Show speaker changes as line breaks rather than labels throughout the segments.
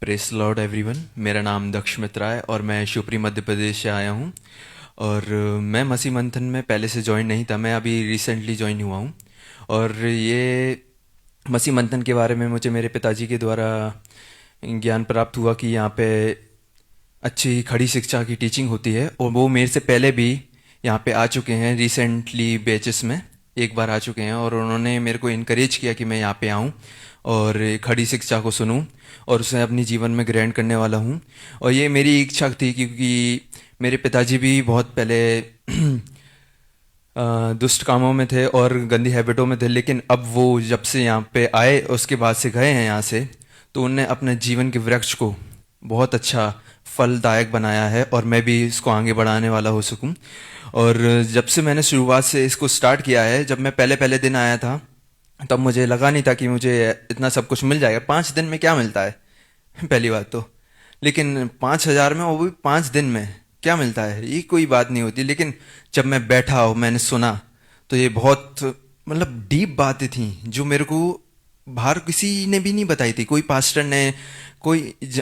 Press Lord everyone. मेरा नाम दक्ष मित्रा है और मैं शिवपुरी मध्य प्रदेश से आया हूँ। और मैं मसीह मंथन में पहले से ज्वाइन नहीं था, मैं अभी रिसेंटली ज्वाइन हुआ हूँ। और ये मसीह मंथन के बारे में मुझे मेरे पिताजी के द्वारा ज्ञान प्राप्त हुआ कि यहाँ पे अच्छी खड़ी शिक्षा की टीचिंग होती है। और वो मेरे से पहले भी यहाँ पे आ चुके हैं, रिसेंटली बैचेस में एक बार आ चुके हैं, और उन्होंने मेरे को इनकरेज किया कि मैं यहाँ पे आऊँ और खड़ी शिक्षा को सुनूं और उसे अपनी जीवन में ग्रहण करने वाला हूँ। और ये मेरी इच्छा थी क्योंकि मेरे पिताजी भी बहुत पहले दुष्ट कामों में थे और गंदी हैबिटों में थे, लेकिन अब वो जब से यहाँ पे आए उसके बाद से गए हैं यहाँ से, तो उनने अपने जीवन के वृक्ष को बहुत अच्छा फलदायक बनाया है और मैं भी इसको आगे बढ़ाने वाला हो सकूं। और जब से मैंने शुरुआत से इसको स्टार्ट किया है, जब मैं पहले पहले दिन आया था तब मुझे लगा नहीं था कि मुझे इतना सब कुछ मिल जाएगा। 5 दिन में क्या मिलता है पहली बात तो, लेकिन 5,000 में, वो भी 5 दिन में क्या मिलता है, ये कोई बात नहीं होती। लेकिन जब मैं बैठा और मैंने सुना तो ये बहुत मतलब डीप बातें थी जो मेरे को बाहर किसी ने भी नहीं बताई थी। कोई पास्टर ने,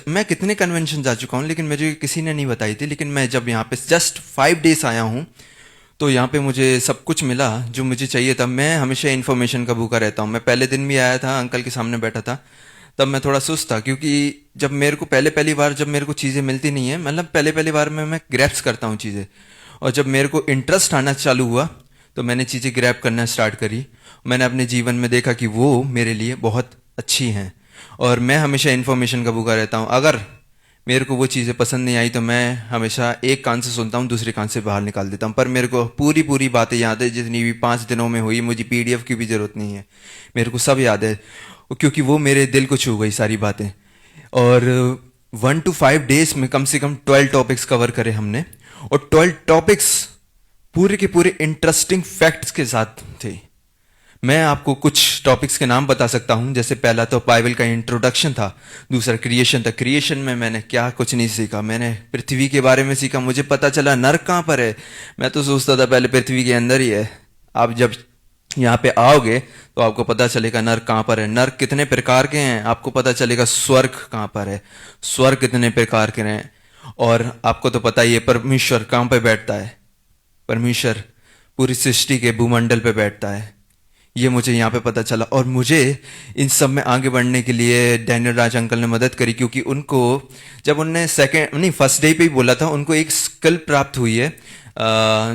मैं कितने कन्वेंशन जा चुका हूँ लेकिन मुझे किसी ने नहीं बताई थी। लेकिन मैं जब यहाँ पे जस्ट 5 डेज आया हूँ तो यहाँ पे मुझे सब कुछ मिला जो मुझे चाहिए था। मैं हमेशा इन्फॉर्मेशन का भूखा रहता हूँ। मैं पहले दिन भी आया था, अंकल के सामने बैठा था, तब मैं थोड़ा सुस्त था क्योंकि जब मेरे को पहली बार जब मेरे को चीज़ें मिलती नहीं है, मतलब पहली बार में मैं ग्रैप्स करता हूँ चीज़ें, और जब मेरे को इंटरेस्ट आना चालू हुआ तो मैंने चीज़ें ग्रैप करना स्टार्ट करी। मैंने अपने जीवन में देखा कि वो मेरे लिए बहुत अच्छी हैं। और मैं हमेशा इन्फॉर्मेशन का भूखा रहता हूँ। अगर मेरे को वो चीज़ें पसंद नहीं आई तो मैं हमेशा एक कान से सुनता हूँ, दूसरे कान से बाहर निकाल देता हूँ। पर मेरे को पूरी पूरी बातें याद है, जितनी भी 5 दिनों में हुई। मुझे पीडीएफ की भी ज़रूरत नहीं है, मेरे को सब याद है क्योंकि वो मेरे दिल को छू गई सारी बातें। और 1 to 5 डेज में कम से कम 12 टॉपिक्स कवर करे हमने, और 12 टॉपिक्स पूरे के पूरे इंटरेस्टिंग फैक्ट्स के साथ थे। मैं आपको कुछ टॉपिक्स के नाम बता सकता हूं। जैसे पहला तो बाइबल का इंट्रोडक्शन था, दूसरा क्रिएशन था। क्रिएशन में मैंने क्या कुछ नहीं सीखा, मैंने पृथ्वी के बारे में सीखा। मुझे पता चला नर्क कहाँ पर है। मैं तो सोचता था पहले पृथ्वी के अंदर ही है। आप जब यहाँ पे आओगे तो आपको पता चलेगा नर्क कहाँ पर है, नर्क कितने प्रकार के हैं, आपको पता चलेगा स्वर्ग कहाँ पर है, स्वर्ग कितने प्रकार के हैं। और आपको तो पता ही है परमेश्वर कहाँ पे बैठता है। परमेश्वर पूरी सृष्टि के भूमंडल पे बैठता है, ये मुझे यहाँ पे पता चला। और मुझे इन सब में आगे बढ़ने के लिए डैनियल राज अंकल ने मदद करी, क्योंकि उनको जब उनने फर्स्ट डे पे ही बोला था, उनको एक स्किल प्राप्त हुई है।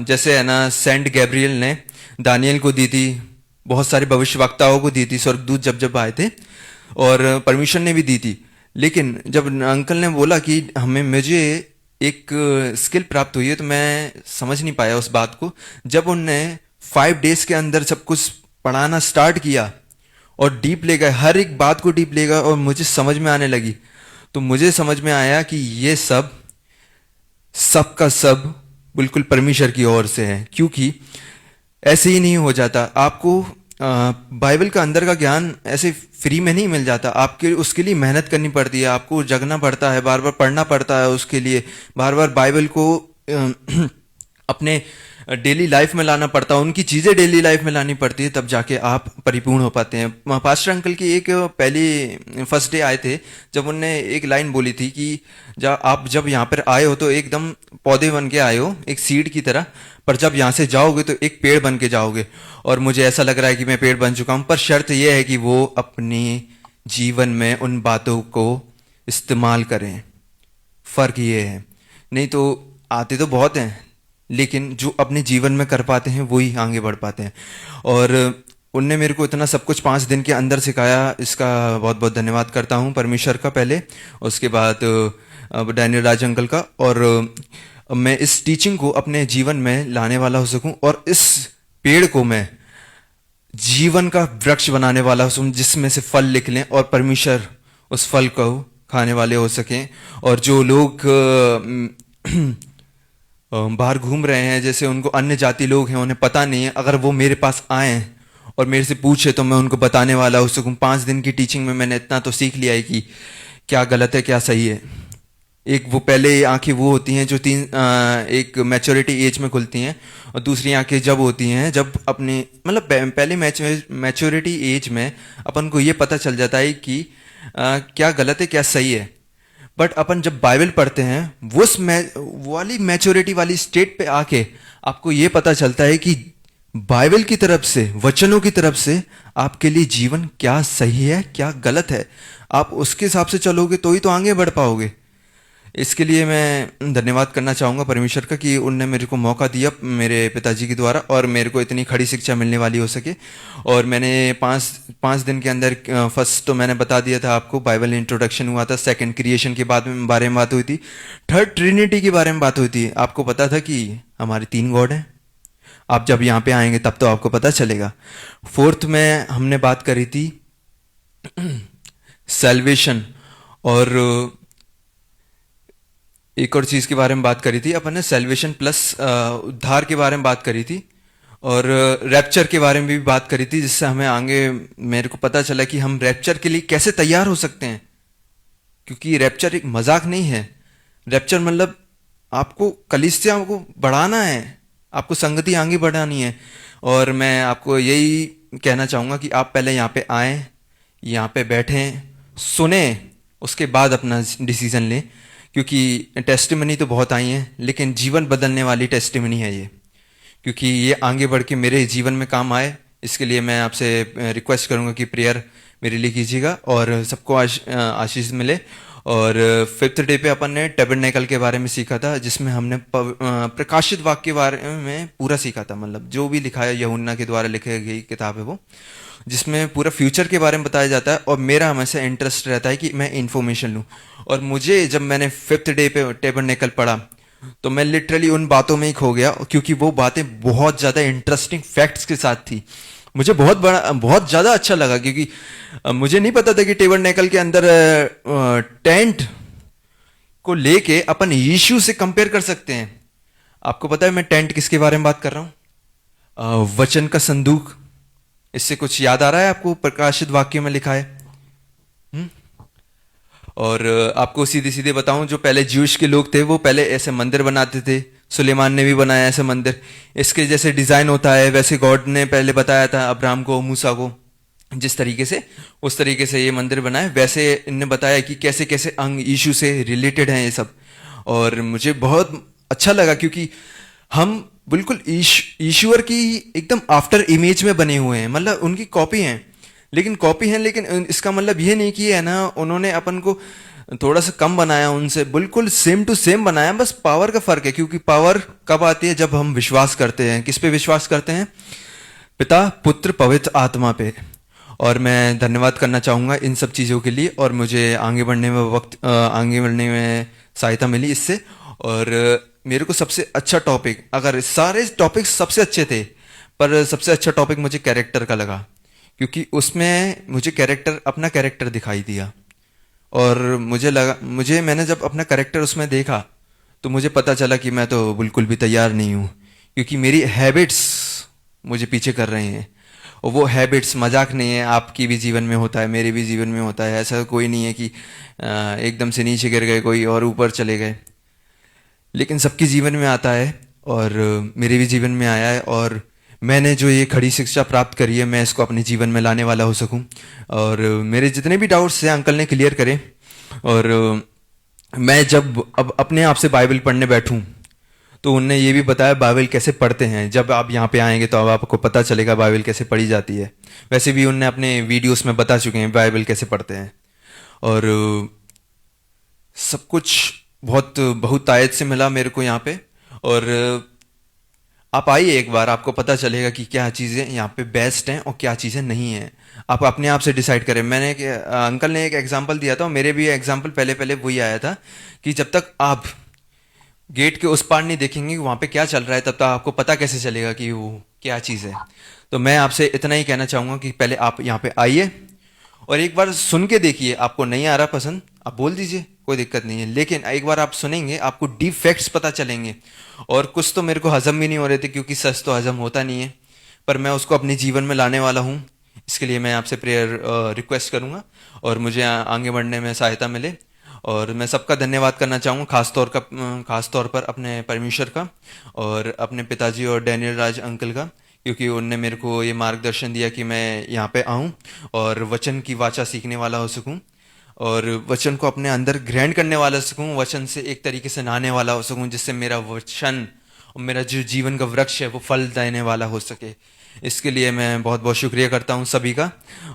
जैसे है ना, सेंट गैब्रियल ने दानियल को दी थी, बहुत सारे भविष्यवक्ताओं को दी थी, स्वर्गदूत जब जब आए थे, और परमेश्वर ने भी दी थी। लेकिन जब अंकल ने बोला कि मुझे एक स्किल प्राप्त हुई है, तो मैं समझ नहीं पाया उस बात को। जब उनने 5 डेज के अंदर सब कुछ पढ़ाना स्टार्ट किया और डीप ले गए, हर एक बात को डीप ले गए, और मुझे समझ में आने लगी, तो मुझे समझ में आया कि ये सब का सब बिल्कुल परमेश्वर की ओर से है। क्योंकि ऐसे ही नहीं हो जाता। आपको बाइबल का अंदर का ज्ञान ऐसे फ्री में नहीं मिल जाता, आपके उसके लिए मेहनत करनी पड़ती है, आपको जगना पड़ता है, बार बार पढ़ना पड़ता है, उसके लिए बार बार बाइबल को अपने डेली लाइफ में लाना पड़ता है, उनकी चीज़ें डेली लाइफ में लानी पड़ती है, तब जाके आप परिपूर्ण हो पाते हैं। पास्टर अंकल की एक पहली फर्स्ट डे आए थे, जब उनने एक लाइन बोली थी कि आप जब यहाँ पर आए हो तो एकदम पौधे बन के आए हो, एक सीड की तरह, पर जब यहाँ से जाओगे तो एक पेड़ बन के जाओगे। और मुझे ऐसा लग रहा है कि मैं पेड़ बन चुका हूँ, पर शर्त यह है कि वो अपनी जीवन में उन बातों को इस्तेमाल करें। फर्क ये है, नहीं तो आते तो बहुत हैं लेकिन जो अपने जीवन में कर पाते हैं वही आगे बढ़ पाते हैं। और उनने मेरे को इतना सब कुछ 5 दिन के अंदर सिखाया, इसका बहुत बहुत धन्यवाद करता हूँ परमेश्वर का पहले, उसके बाद डैनियल राज अंकल का। और मैं इस टीचिंग को अपने जीवन में लाने वाला हो सकूं, और इस पेड़ को मैं जीवन का वृक्ष बनाने वाला हो, जिसमें से फल निकलें और परमेश्वर उस फल को खाने वाले हो सकें। और जो लोग बाहर घूम रहे हैं, जैसे उनको अन्य जाति लोग हैं, उन्हें पता नहीं है, अगर वो मेरे पास आए और मेरे से पूछे तो मैं उनको बताने वाला हो सकूं। 5 दिन की टीचिंग में मैंने इतना तो सीख लिया है कि क्या गलत है क्या सही है। एक वो पहले आंखें वो होती हैं जो एक मैच्योरिटी एज में खुलती हैं, और दूसरी आंखें जब होती हैं जब अपने मतलब पहले मैच्योरिटी एज में अपन को ये पता चल जाता है कि क्या गलत है क्या सही है। बट अपन जब बाइबल पढ़ते हैं वो वाली मैच्योरिटी वाली स्टेट पे आके आपको ये पता चलता है कि बाइबल की तरफ से, वचनों की तरफ से आपके लिए जीवन क्या सही है, क्या गलत है। आप उसके हिसाब से चलोगे तो ही तो आगे बढ़ पाओगे। इसके लिए मैं धन्यवाद करना चाहूँगा परमेश्वर का कि उनने मेरे को मौका दिया मेरे पिताजी के द्वारा, और मेरे को इतनी खड़ी शिक्षा मिलने वाली हो सके। और मैंने पाँच पाँच दिन के अंदर फर्स्ट तो मैंने बता दिया था आपको, बाइबल इंट्रोडक्शन हुआ था। सेकंड क्रिएशन के बारे में बात हुई थी। थर्ड ट्रिनिटी के बारे में बात हुई थी। आपको पता था कि हमारे 3 गॉड हैं। आप जब यहाँ पे आएंगे तब तो आपको पता चलेगा। फोर्थ में हमने बात करी थी सैल्वेशन, और एक और चीज़ के बारे में बात करी थी अपन ने, सेल्वेशन प्लस उद्धार के बारे में बात करी थी। और रैप्चर के बारे में भी बात करी थी, जिससे हमें आगे मेरे को पता चला कि हम रैप्चर के लिए कैसे तैयार हो सकते हैं। क्योंकि रैप्चर एक मजाक नहीं है। रैप्चर मतलब आपको कलीसिया को बढ़ाना है, आपको संगति आगे बढ़ानी है। और मैं आपको यही कहना चाहूँगा कि आप पहले यहाँ पे आएँ, यहाँ पे बैठें, सुने, उसके बाद अपना डिसीजन लें। क्योंकि टेस्टिमनी तो बहुत आई हैं, लेकिन जीवन बदलने वाली टेस्टिमनी है ये। क्योंकि ये आगे बढ़ के मेरे जीवन में काम आए, इसके लिए मैं आपसे रिक्वेस्ट करूंगा कि प्रेयर मेरे लिए कीजिएगा और सबको आशीष मिले। और फिफ्थ डे पे अपन ने टैबरनेकल के बारे में सीखा था, जिसमें हमने प्रकाशित वाक्य के बारे में पूरा सीखा था। मतलब जो भी लिखा है, यूहन्ना के द्वारा लिखी गई किताब है वो, जिसमें पूरा फ्यूचर के बारे में बताया जाता है। और मेरा हमेशा इंटरेस्ट रहता है कि मैं इन्फॉर्मेशन लूँ। और मुझे जब मैंने फिफ्थ डे पे टैबरनेकल पढ़ा तो मैं लिटरली उन बातों में ही खो गया, क्योंकि वो बातें बहुत ज़्यादा इंटरेस्टिंग फैक्ट्स के साथ थी। मुझे बहुत ज़्यादा अच्छा लगा, क्योंकि मुझे नहीं पता था कि टैबरनेकल के अंदर टेंट को लेके अपन यीशु से कंपेयर कर सकते हैं। आपको पता है मैं टेंट किसके बारे में बात कर रहा हूँ? वचन का संदूक। इससे कुछ याद आ रहा है आपको? प्रकाशित वाक्य में लिखा है। और आपको सीधे सीधे बताऊं, जो पहले ज्यूश के लोग थे वो पहले ऐसे मंदिर बनाते थे। सुलेमान ने भी बनाया ऐसे मंदिर। इसके जैसे डिजाइन होता है वैसे गॉड ने पहले बताया था अब्राहम को, मूसा को, जिस तरीके से, उस तरीके से ये मंदिर बनाए। वैसे इनने बताया कि कैसे कैसे अंग यीशु से रिलेटेड हैं ये सब। और मुझे बहुत अच्छा लगा, क्योंकि हम बिल्कुल ईश्वर की एकदम आफ्टर इमेज में बने हुए हैं। मतलब उनकी कॉपी हैं, लेकिन कॉपी है, लेकिन इसका मतलब ये नहीं कि है ना उन्होंने अपन को थोड़ा सा कम बनाया, उनसे बिल्कुल सेम टू सेम बनाया। बस पावर का फर्क है, क्योंकि पावर कब आती है? जब हम विश्वास करते हैं। किस पे विश्वास करते हैं? पिता, पुत्र, पवित्र आत्मा पे। और मैं धन्यवाद करना चाहूँगा इन सब चीज़ों के लिए। और मुझे आगे बढ़ने में आगे बढ़ने में सहायता मिली इससे। और मेरे को सबसे अच्छा टॉपिक, अगर सारे टॉपिक सबसे अच्छे थे, पर सबसे अच्छा टॉपिक मुझे कैरेक्टर का लगा, क्योंकि उसमें मुझे अपना कैरेक्टर दिखाई दिया। और मैंने जब अपना कैरेक्टर उसमें देखा तो मुझे पता चला कि मैं तो बिल्कुल भी तैयार नहीं हूँ, क्योंकि मेरी हैबिट्स मुझे पीछे कर रहे हैं। और वो हैबिट्स मजाक नहीं है, आपकी भी जीवन में होता है, मेरे भी जीवन में होता है। ऐसा कोई नहीं है कि एकदम से नीचे गिर गए कोई और ऊपर चले गए, लेकिन सबके जीवन में आता है। और मेरे भी जीवन में आया है। और मैंने जो ये खड़ी शिक्षा प्राप्त करी है, मैं इसको अपने जीवन में लाने वाला हो सकूं। और मेरे जितने भी डाउट्स हैं अंकल ने क्लियर करे। और मैं जब अब अपने आप से बाइबल पढ़ने बैठूं तो उनने ये भी बताया बाइबल कैसे पढ़ते हैं। जब आप यहाँ पे आएंगे तो अब आपको पता चलेगा बाइबल कैसे पढ़ी जाती है। वैसे भी उनने अपने वीडियोस में बता चुके हैं बाइबल कैसे पढ़ते हैं। और सब कुछ बहुत आयत से मिला मेरे को यहाँ पे। और आप आइए एक बार, आपको पता चलेगा कि क्या चीज़ें यहाँ पे बेस्ट हैं और क्या चीज़ें नहीं हैं। आप अपने आप से डिसाइड करें। अंकल ने एक एग्जांपल दिया था, मेरे भी एग्जांपल पहले पहले वही आया था कि जब तक आप गेट के उस पार नहीं देखेंगे वहाँ पे क्या चल रहा है, तब तक आपको पता कैसे चलेगा कि वो क्या चीज़ है। तो मैं आपसे इतना ही कहना चाहूँगा कि पहले आप यहाँ पे आइए और एक बार सुन के देखिए। आपको नहीं आ रहा पसंद, आप बोल दीजिए, कोई दिक्कत नहीं है। लेकिन एक बार आप सुनेंगे आपको डीप फैक्ट्स पता चलेंगे। और कुछ तो मेरे को हजम भी नहीं हो रहे थे, क्योंकि सच तो हजम होता नहीं है, पर मैं उसको अपने जीवन में लाने वाला हूँ। इसके लिए मैं आपसे प्रेयर रिक्वेस्ट करूँगा और मुझे आगे बढ़ने में सहायता मिले। और मैं सबका धन्यवाद करना चाहूँगा, खास तौर पर अपने परमेश्वर का और अपने पिताजी और डैनियल राज अंकल का, क्योंकि उनने मेरे को ये मार्गदर्शन दिया कि मैं यहाँ पे आऊँ और वचन की वाचा सीखने वाला हो सकूँ। और वचन को अपने अंदर ग्रहण करने वाला सकूं, वचन से एक तरीके से नहाने वाला हो सकूं, जिससे मेरा वचन और मेरा जो जीवन का वृक्ष है वो फल देने वाला हो सके। इसके लिए मैं बहुत बहुत शुक्रिया करता हूं सभी का।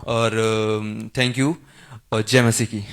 और थैंक यू। और जय मसीह की।